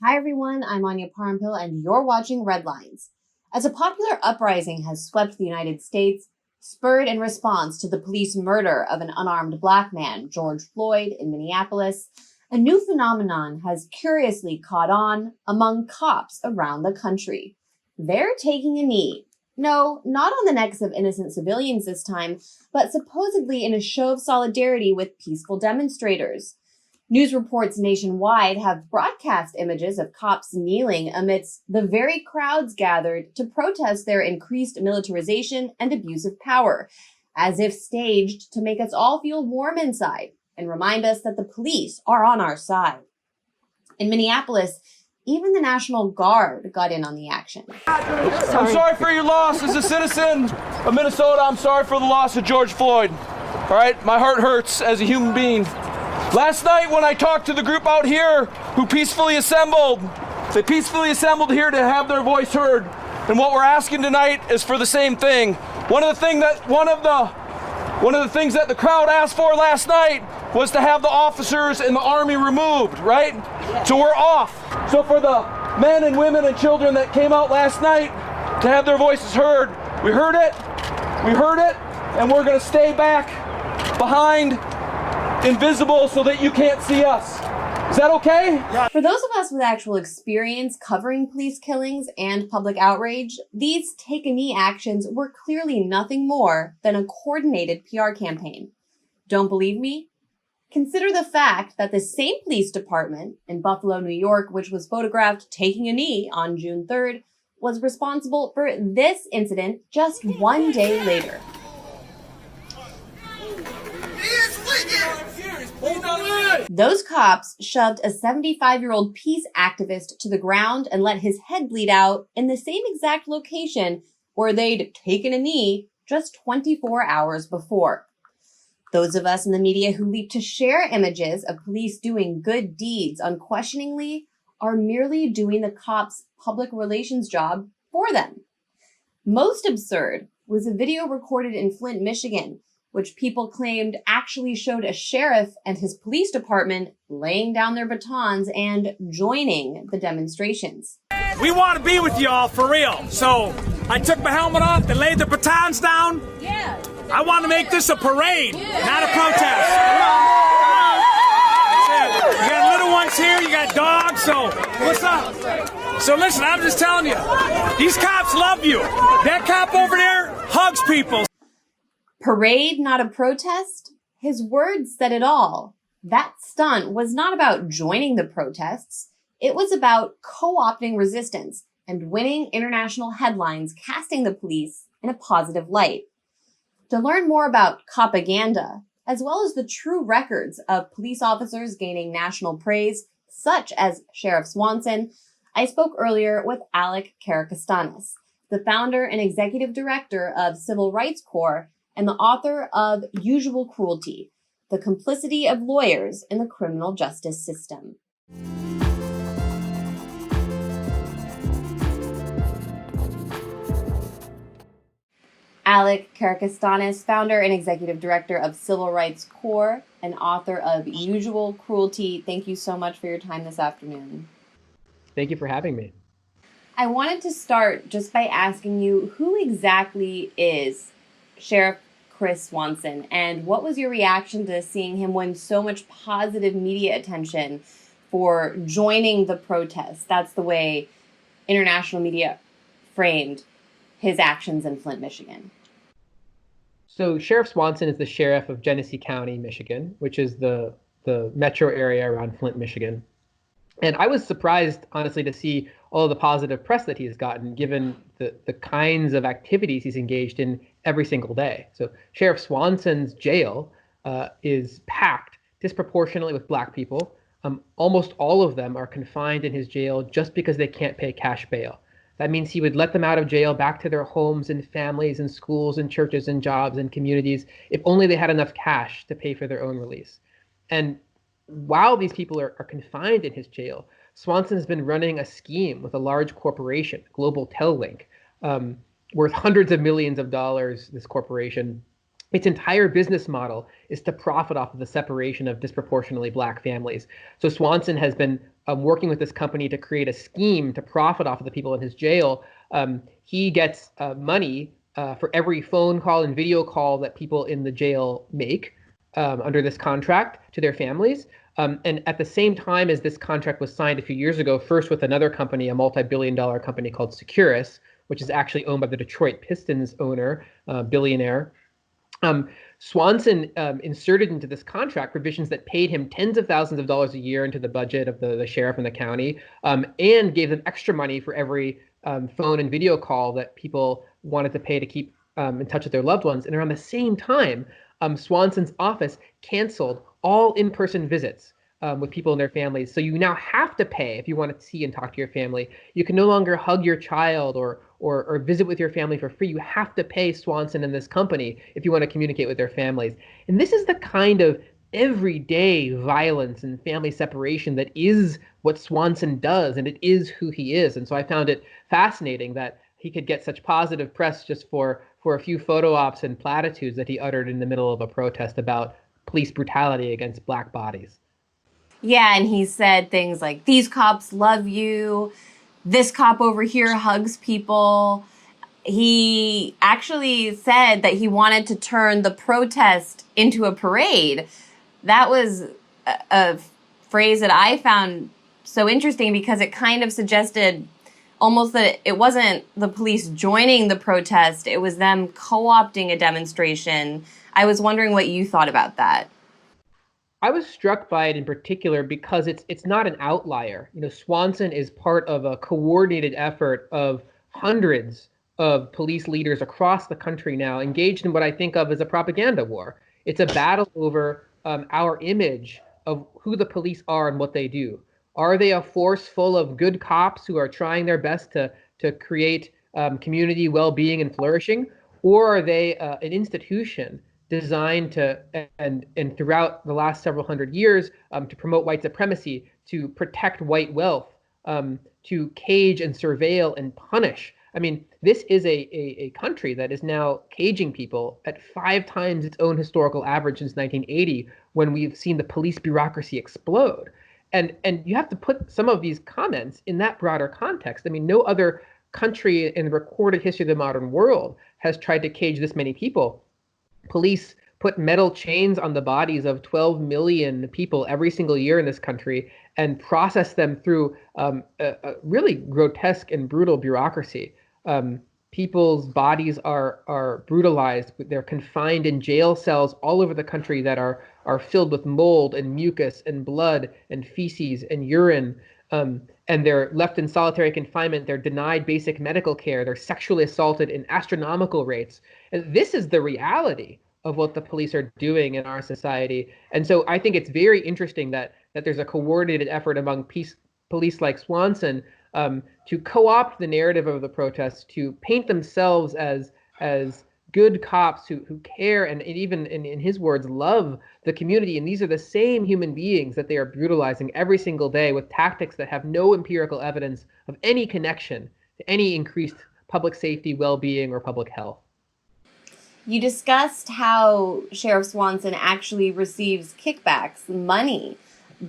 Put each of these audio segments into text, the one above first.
Hi everyone, I'm Anya Parampil and you're watching Red Lines. As a popular uprising has swept the United States, spurred in response to the police murder of an unarmed black man, George Floyd, in Minneapolis, a new phenomenon has curiously caught on among cops around the country. They're taking a knee. No, not on the necks of innocent civilians this time, but supposedly in a show of solidarity with peaceful demonstrators. News reports nationwide have broadcast images of cops kneeling amidst the very crowds gathered to protest their increased militarization and abuse of power, as if staged to make us all feel warm inside and remind us that the police are on our side. In Minneapolis, even the National Guard got in on the action. I'm sorry for your loss as a citizen of Minnesota. I'm sorry for the loss of George Floyd. All right, my heart hurts as a human being. Last night when I talked to the group out here who peacefully assembled, they peacefully assembled here to have their voice heard. And what we're asking tonight is for the same thing. One of the things that the crowd asked for last night was to have the officers in the Army removed, right? So we're off. So for the men and women and children that came out last night to have their voices heard, we heard it, and we're gonna stay back behind, invisible, so that you can't see us. Is that okay? For those of us with actual experience covering police killings and public outrage, these take-a-knee actions were clearly nothing more than a coordinated PR campaign. Don't believe me? Consider the fact that the same police department in Buffalo, New York, which was photographed taking a knee on June 3rd, was responsible for this incident just one day later. Those cops shoved a 75-year-old peace activist to the ground and let his head bleed out in the same exact location where they'd taken a knee just 24 hours before. Those of us in the media who leap to share images of police doing good deeds unquestioningly are merely doing the cops' public relations job for them. Most absurd was a video recorded in Flint, Michigan, which people claimed actually showed a sheriff and his police department laying down their batons and joining the demonstrations. We want to be with y'all for real. So I took my helmet off and laid the batons down. Yeah. I want to make this a parade, not a protest. You got little ones here, you got dogs, so what's up? So listen, I'm just telling you, these cops love you. That cop over there hugs people. Parade, not a protest? His words said it all. That stunt was not about joining the protests. It was about co-opting resistance and winning international headlines, casting the police in a positive light. To learn more about copaganda, as well as the true records of police officers gaining national praise, such as Sheriff Swanson, I spoke earlier with Alec Karakatsanis, the founder and executive director of Civil Rights Corps and the author of Usual Cruelty, The Complicity of Lawyers in the Criminal Justice System. Alec Karakatsanis, founder and executive director of Civil Rights Corps and author of Usual Cruelty, thank you so much for your time this afternoon. Thank you for having me. I wanted to start just by asking you, who exactly is Sheriff Chris Swanson, and what was your reaction to seeing him win so much positive media attention for joining the protests? That's the way international media framed his actions in Flint, Michigan. So Sheriff Swanson is the sheriff of Genesee County, Michigan, which is the metro area around Flint, Michigan. And I was surprised, honestly, to see all of the positive press that he's gotten, given the kinds of activities he's engaged in every single day. So Sheriff Swanson's jail is packed disproportionately with Black people. Almost all of them are confined in his jail just because they can't pay cash bail. That means he would let them out of jail back to their homes and families and schools and churches and jobs and communities if only they had enough cash to pay for their own release. And while these people are confined in his jail, Swanson has been running a scheme with a large corporation, Global Tellink, worth hundreds of millions of dollars, this corporation, its entire business model is to profit off of the separation of disproportionately Black families. So Swanson has been working with this company to create a scheme to profit off of the people in his jail. He gets money for every phone call and video call that people in the jail make under this contract to their families. And at the same time as this contract was signed a few years ago, first with another company, a multi-billion-dollar company called Securus, which is actually owned by the Detroit Pistons owner, billionaire. Swanson inserted into this contract provisions that paid him tens of thousands of dollars a year into the budget of the sheriff and the county, and gave them extra money for every phone and video call that people wanted to pay to keep in touch with their loved ones. And around the same time, Swanson's office canceled all in-person visits with people and their families. So you now have to pay if you want to see and talk to your family. You can no longer hug your child or visit with your family for free. You have to pay Swanson and this company if you want to communicate with their families. And this is the kind of everyday violence and family separation that is what Swanson does, and it is who he is. And so I found it fascinating that he could get such positive press just for a few photo ops and platitudes that he uttered in the middle of a protest about police brutality against Black bodies. Yeah, and he said things like, these cops love you, this cop over here hugs people. He actually said that he wanted to turn the protest into a parade. That was a phrase that I found so interesting because it kind of suggested almost that it wasn't the police joining the protest, it was them co-opting a demonstration. I was wondering what you thought about that. I was struck by it in particular because it's not an outlier. You know, Swanson is part of a coordinated effort of hundreds of police leaders across the country now engaged in what I think of as a propaganda war. It's a battle over our image of who the police are and what they do. Are they a force full of good cops who are trying their best to create community well-being and flourishing, or are they an institution designed to, and throughout the last several hundred years, to promote white supremacy, to protect white wealth, to cage and surveil and punish? I mean, this is a country that is now caging people at 5 times its own historical average since 1980, when we've seen the police bureaucracy explode. And you have to put some of these comments in that broader context. I mean, no other country in the recorded history of the modern world has tried to cage this many people. Police put metal chains on the bodies of 12 million people every single year in this country and process them through a really grotesque and brutal bureaucracy. People's bodies are brutalized. They're confined in jail cells all over the country that are filled with mold and mucus and blood and feces and urine. And they're left in solitary confinement. They're denied basic medical care. They're sexually assaulted in astronomical rates. And this is the reality of what the police are doing in our society. And so I think it's very interesting that there's a coordinated effort among police like Swanson to co-opt the narrative of the protests, to paint themselves as good cops who care and even, in his words, love the community. And these are the same human beings that they are brutalizing every single day with tactics that have no empirical evidence of any connection to any increased public safety, well-being, or public health. You discussed how Sheriff Swanson actually receives kickbacks, money,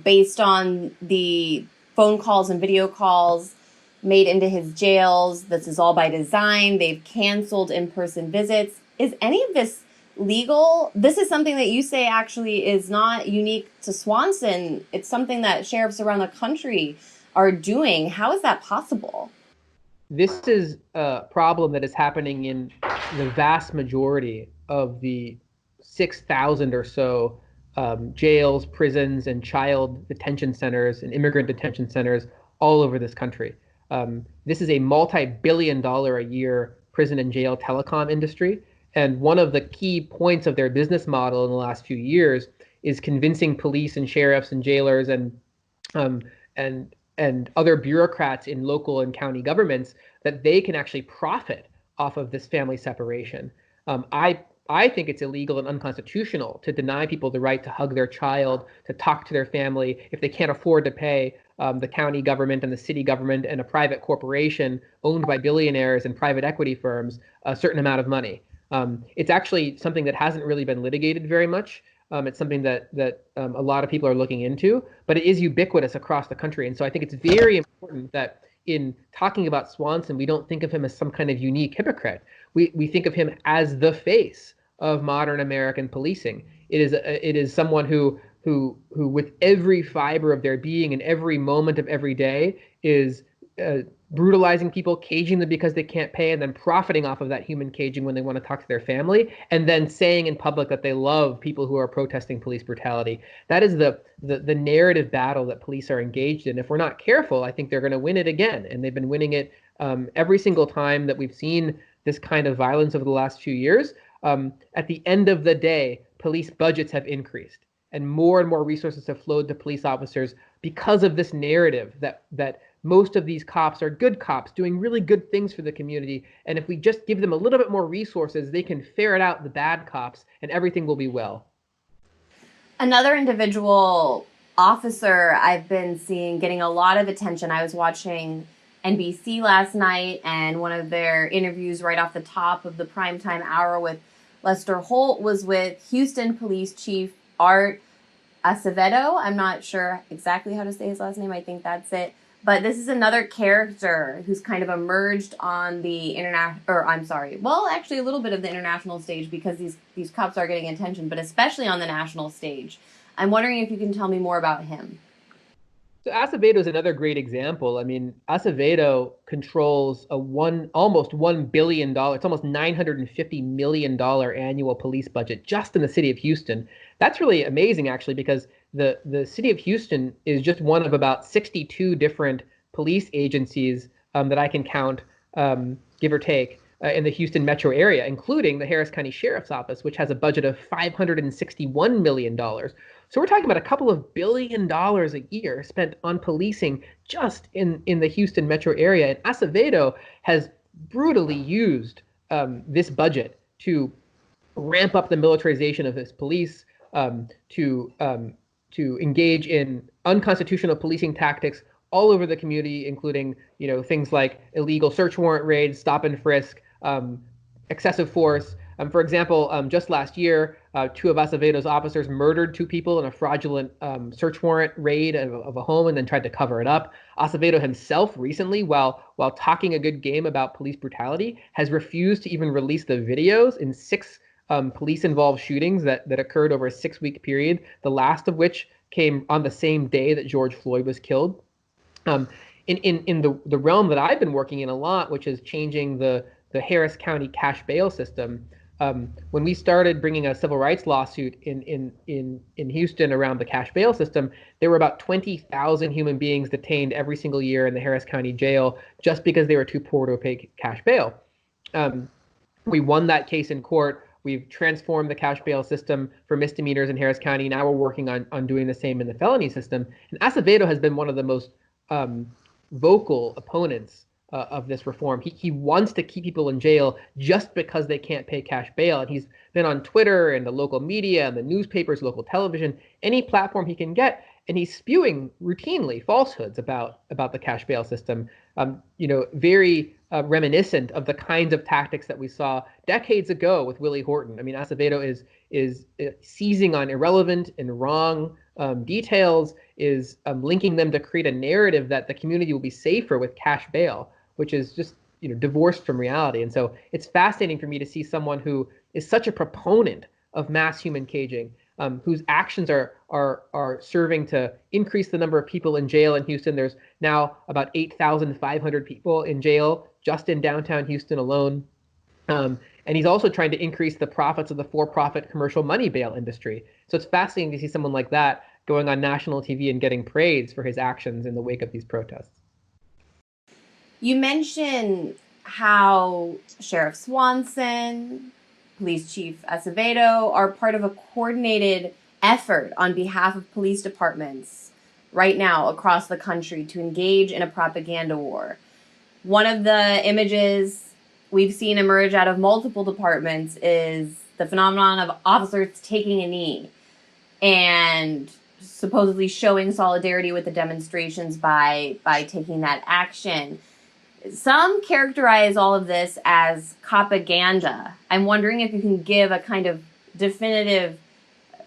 based on the phone calls and video calls made into his jails. This is all by design. They've canceled in-person visits. Is any of this legal? This is something that you say actually is not unique to Swanson. It's something that sheriffs around the country are doing. How is that possible? This is a problem that is happening in the vast majority of the 6,000 or so jails, prisons, and child detention centers and immigrant detention centers all over this country. This is a multi-billion-dollar a year prison and jail telecom industry. And one of the key points of their business model in the last few years is convincing police and sheriffs and jailers and other bureaucrats in local and county governments that they can actually profit off of this family separation. I think it's illegal and unconstitutional to deny people the right to hug their child, to talk to their family if they can't afford to pay the county government and the city government and a private corporation owned by billionaires and private equity firms a certain amount of money. It's actually something that hasn't really been litigated very much. It's something that a lot of people are looking into, but it is ubiquitous across the country. And so I think it's very important that in talking about Swanson, we don't think of him as some kind of unique hypocrite. We think of him as the face of modern American policing. It is someone who with every fiber of their being and every moment of every day is brutalizing people, caging them because they can't pay, and then profiting off of that human caging when they want to talk to their family, and then saying in public that they love people who are protesting police brutality. That is the narrative battle that police are engaged in. If we're not careful, I think they're going to win it again, and they've been winning it every single time that we've seen this kind of violence over the last few years. At the end of the day, police budgets have increased, and more resources have flowed to police officers because of this narrative that most of these cops are good cops doing really good things for the community. And if we just give them a little bit more resources, they can ferret out the bad cops and everything will be well. Another individual officer I've been seeing getting a lot of attention. I was watching NBC last night, and one of their interviews right off the top of the primetime hour with Lester Holt was with Houston Police Chief Art Acevedo. I'm not sure exactly how to say his last name. I think that's it. But this is another character who's kind of emerged on the actually a little bit of the international stage, because these cops are getting attention, but especially on the national stage. I'm wondering if you can tell me more about him. So Acevedo is another great example. I mean, Acevedo controls almost $1 billion, it's almost $950 million annual police budget just in the city of Houston. That's really amazing, actually, because the city of Houston is just one of about 62 different police agencies that I can count, give or take, in the Houston metro area, including the Harris County Sheriff's Office, which has a budget of $561 million. So we're talking about a couple of $1 billion a year spent on policing just in the Houston metro area. And Acevedo has brutally used this budget to ramp up the militarization of his police, to engage in unconstitutional policing tactics all over the community, including things like illegal search warrant raids, stop and frisk, excessive force. For example, just last year, two of Acevedo's officers murdered two people in a fraudulent search warrant raid of a home and then tried to cover it up. Acevedo himself recently, while talking a good game about police brutality, has refused to even release the videos in 6 police-involved shootings that occurred over a 6-week period, the last of which came on the same day that George Floyd was killed. In the realm that I've been working in a lot, which is changing the Harris County cash bail system, when we started bringing a civil rights lawsuit in Houston around the cash bail system, there were about 20,000 human beings detained every single year in the Harris County jail just because they were too poor to pay cash bail. We won that case in court. We've transformed the cash bail system for misdemeanors in Harris County. Now we're working on doing the same in the felony system. And Acevedo has been one of the most vocal opponents of this reform. He wants to keep people in jail just because they can't pay cash bail. And he's been on Twitter and the local media and the newspapers, local television, any platform he can get. And he's spewing routinely falsehoods about the cash bail system, very reminiscent of the kinds of tactics that we saw decades ago with Willie Horton. I mean, Acevedo is seizing on irrelevant and wrong details, is linking them to create a narrative that the community will be safer with cash bail, which is just divorced from reality. And so it's fascinating for me to see someone who is such a proponent of mass human caging, whose actions are serving to increase the number of people in jail in Houston. There's now about 8,500 people in jail just in downtown Houston alone. And he's also trying to increase the profits of the for-profit commercial money bail industry. So it's fascinating to see someone like that going on national TV and getting praise for his actions in the wake of these protests. You mentioned how Sheriff Swanson, Police Chief Acevedo are part of a coordinated effort on behalf of police departments right now across the country to engage in a propaganda war. One of the images we've seen emerge out of multiple departments is the phenomenon of officers taking a knee and supposedly showing solidarity with the demonstrations by taking that action. Some characterize all of this as copaganda. I'm wondering if you can give a kind of definitive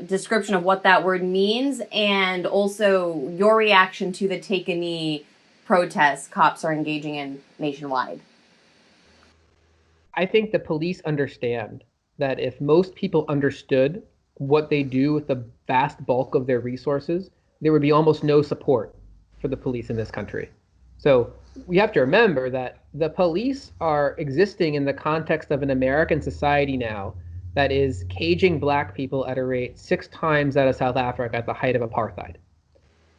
description of what that word means, and also your reaction to the Take a Knee protests cops are engaging in nationwide. I think the police understand that if most people understood what they do with the vast bulk of their resources, there would be almost no support for the police in this country. So we have to remember that the police are existing in the context of an American society now that is caging Black people at a rate 6 times that of South Africa at the height of apartheid.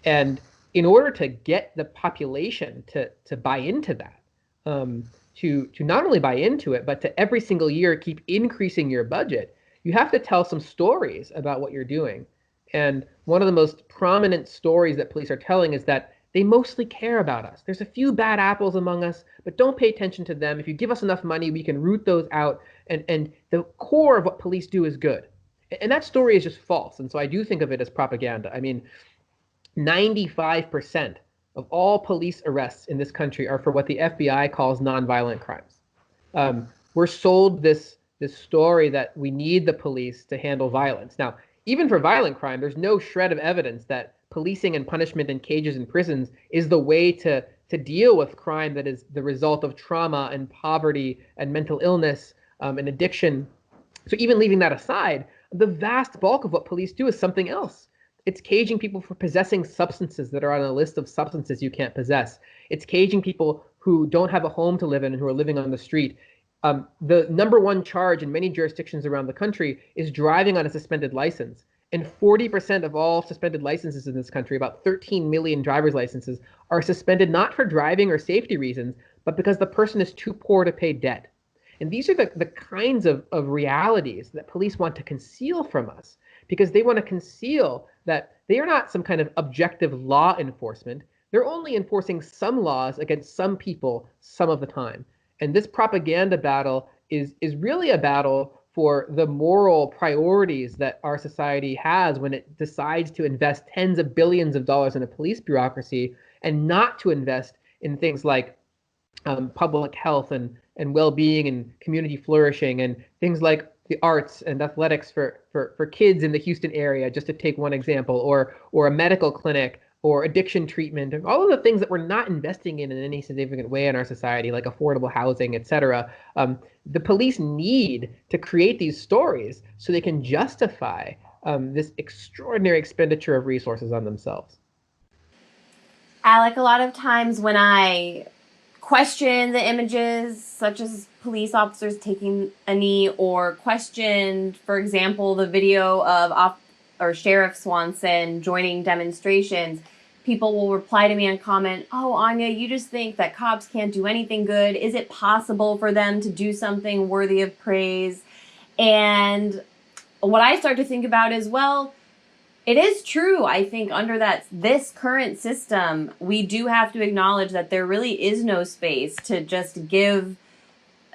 And in order to get the population to buy into that, to not only buy into it, but to every single year keep increasing your budget, you have to tell some stories about what you're doing. And one of the most prominent stories that police are telling is that they mostly care about us. There's a few bad apples among us, but don't pay attention to them. If you give us enough money, we can root those out. And the core of what police do is good. And that story is just false. And so I do think of it as propaganda. I mean, 95% of all police arrests in this country are for what the FBI calls nonviolent crimes. We're sold this story that we need the police to handle violence. Now, even for violent crime, there's no shred of evidence that policing and punishment in cages and prisons is the way to deal with crime that is the result of trauma and poverty and mental illness and addiction. So even leaving that aside, the vast bulk of what police do is something else. It's caging people for possessing substances that are on a list of substances you can't possess. It's caging people who don't have a home to live in and who are living on the street. The number one charge in many jurisdictions around the country is driving on a suspended license. And 40% of all suspended licenses in this country, about 13 million driver's licenses, are suspended not for driving or safety reasons, but because the person is too poor to pay debt. And these are the kinds of realities that police want to conceal from us, because they want to conceal that they are not some kind of objective law enforcement. They're only enforcing some laws against some people some of the time. And this propaganda battle is really a battle for the moral priorities that our society has when it decides to invest tens of billions of dollars in a police bureaucracy and not to invest in things like public health and well-being and community flourishing and things like the arts and athletics for kids in the Houston area, just to take one example, or a medical clinic or addiction treatment, and all of the things that we're not investing in any significant way in our society, like affordable housing, et cetera. The police need to create these stories so they can justify this extraordinary expenditure of resources on themselves. Alec, a lot of times when I question the images, such as police officers taking a knee, or questioned, for example, the video of Sheriff Swanson joining demonstrations, people will reply to me and comment, "Oh, Anya, you just think that cops can't do anything good. Is it possible for them to do something worthy of praise?" And what I start to think about is, well, it is true. I think under this current system, we do have to acknowledge that there really is no space to just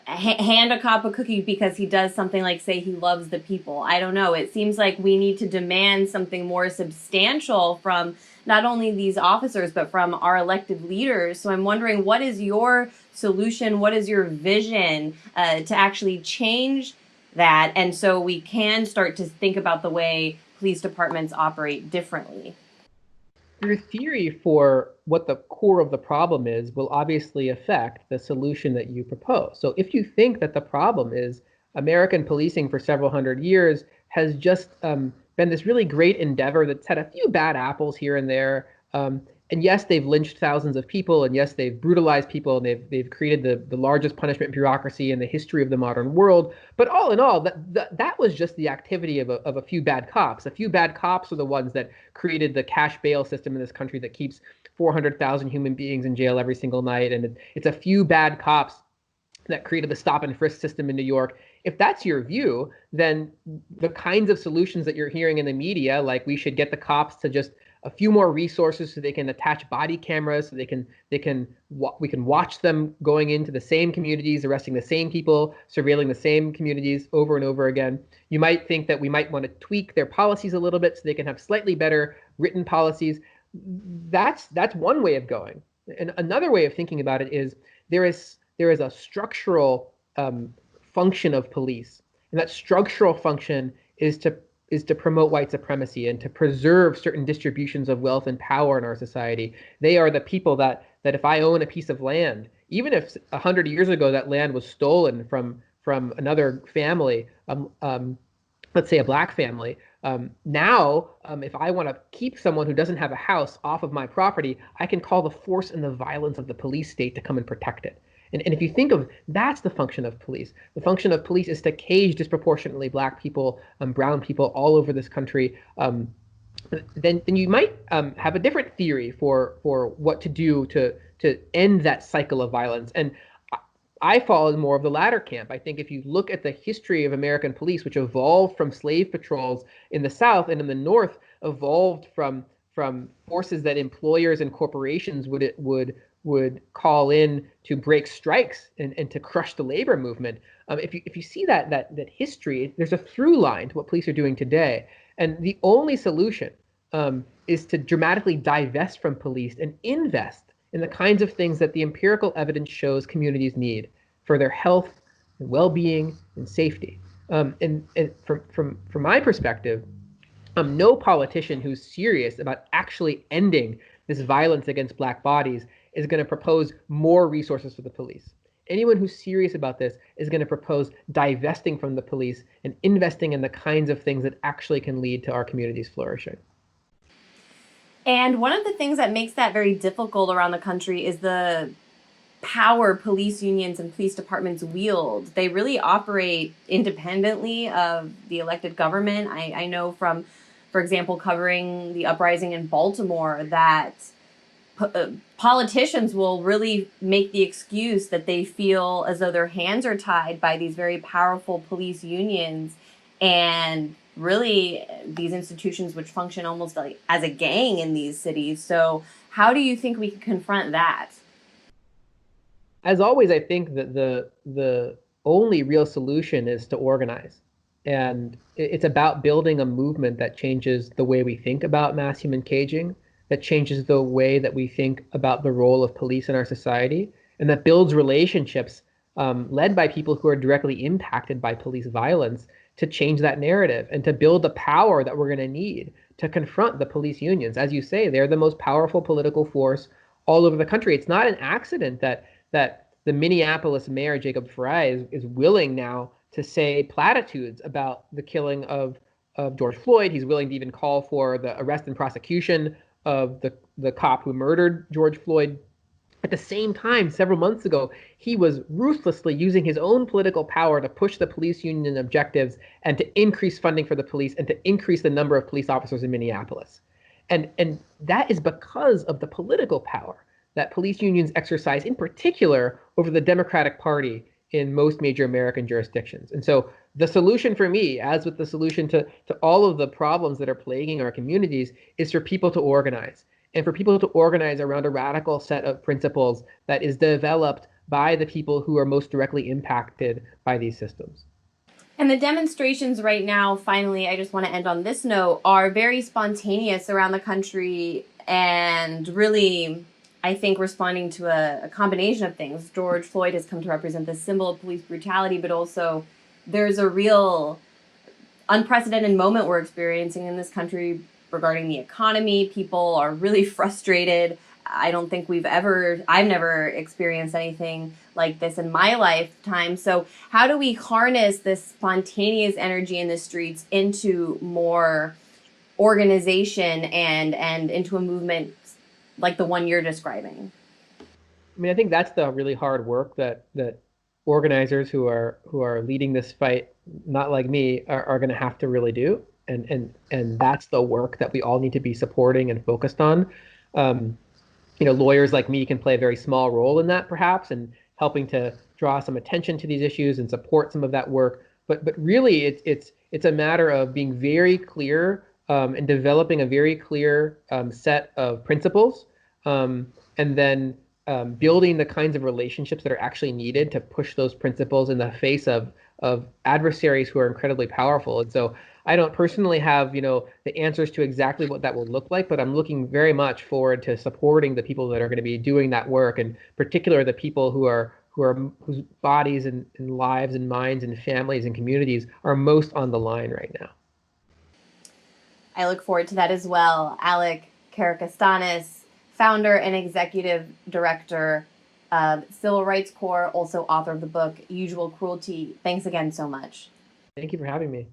hand a cop a cookie because he does something like say he loves the people. I don't know. It seems like we need to demand something more substantial from not only these officers, but from our elected leaders. So I'm wondering, what is your solution? What is your vision to actually change that? And so we can start to think about the way police departments operate differently. Your theory for what the core of the problem is will obviously affect the solution that you propose. So if you think that the problem is American policing for several hundred years has just been this really great endeavor that's had a few bad apples here and there, and yes, they've lynched thousands of people, and yes, they've brutalized people, and they've created the largest punishment bureaucracy in the history of the modern world. But all in all, that was just the activity of a few bad cops. A few bad cops are the ones that created the cash bail system in this country that keeps 400,000 human beings in jail every single night. And it's a few bad cops that created the stop and frisk system in New York. If that's your view, then the kinds of solutions that you're hearing in the media, like we should get the cops to just a few more resources so they can attach body cameras, so we can watch them going into the same communities, arresting the same people, surveilling the same communities over and over again. You might think that we might want to tweak their policies a little bit so they can have slightly better written policies. That's one way of going. And another way of thinking about it is there is a structural function of police, and that structural function is to promote white supremacy and to preserve certain distributions of wealth and power in our society. They are the people that if I own a piece of land, even if 100 years ago that land was stolen from another family, let's say a black family, now, if I want to keep someone who doesn't have a house off of my property, I can call the force and the violence of the police state to come and protect it. And if you think of that's the function of police. The function of police is to cage disproportionately black people, brown people all over this country. Then you might have a different theory for what to do to end that cycle of violence. And I fall in more of the latter camp. I think if you look at the history of American police, which evolved from slave patrols in the South and in the North, evolved from forces that employers and corporations would call in to break strikes and to crush the labor movement. If you see that history, there's a through line to what police are doing today, and the only solution is to dramatically divest from police and invest in the kinds of things that the empirical evidence shows communities need for their health and well-being and safety. And from my perspective, no politician who's serious about actually ending this violence against black bodies is going to propose more resources for the police. Anyone who's serious about this is going to propose divesting from the police and investing in the kinds of things that actually can lead to our communities flourishing. And one of the things that makes that very difficult around the country is the power police unions and police departments wield. They really operate independently of the elected government. I know from, for example, covering the uprising in Baltimore, that politicians will really make the excuse that they feel as though their hands are tied by these very powerful police unions, and really these institutions which function almost like as a gang in these cities. So how do you think we can confront that? As always, I think that the only real solution is to organize. And it's about building a movement that changes the way we think about mass human caging, that changes the way that we think about the role of police in our society, and that builds relationships led by people who are directly impacted by police violence to change that narrative and to build the power that we're going to need to confront the police unions. As you say, they're the most powerful political force all over the country. It's not an accident that the Minneapolis mayor, Jacob Frey, is willing now to say platitudes about the killing of George Floyd. He's willing to even call for the arrest and prosecution of the cop who murdered George Floyd. At the same time, several months ago, he was ruthlessly using his own political power to push the police union objectives and to increase funding for the police and to increase the number of police officers in Minneapolis. And that is because of the political power that police unions exercise, in particular over the Democratic Party in most major American jurisdictions. And so the solution for me, as with the solution to all of the problems that are plaguing our communities, is for people to organize. And for people to organize around a radical set of principles that is developed by the people who are most directly impacted by these systems. And the demonstrations right now, finally, I just want to end on this note, are very spontaneous around the country and really, I think, responding to a combination of things. George Floyd has come to represent the symbol of police brutality, but also there's a real unprecedented moment we're experiencing in this country regarding the economy. People are really frustrated. I don't think I've never experienced anything like this in my lifetime. So how do we harness this spontaneous energy in the streets into more organization and into a movement like the one you're describing? I mean, I think that's the really hard work that organizers who are leading this fight, not like me, are going to have to really do. And that's the work that we all need to be supporting and focused on. Lawyers like me can play a very small role in that, perhaps, and helping to draw some attention to these issues and support some of that work. But really, it's a matter of being very clear and developing a very clear set of principles, and then building the kinds of relationships that are actually needed to push those principles in the face of adversaries who are incredibly powerful. And so I don't personally have, the answers to exactly what that will look like, but I'm looking very much forward to supporting the people that are going to be doing that work, and particular the people whose bodies and lives and minds and families and communities are most on the line right now. I look forward to that as well. Alec Karakatsanis, founder and executive director of Civil Rights Corps, also author of the book Usual Cruelty. Thanks again so much. Thank you for having me.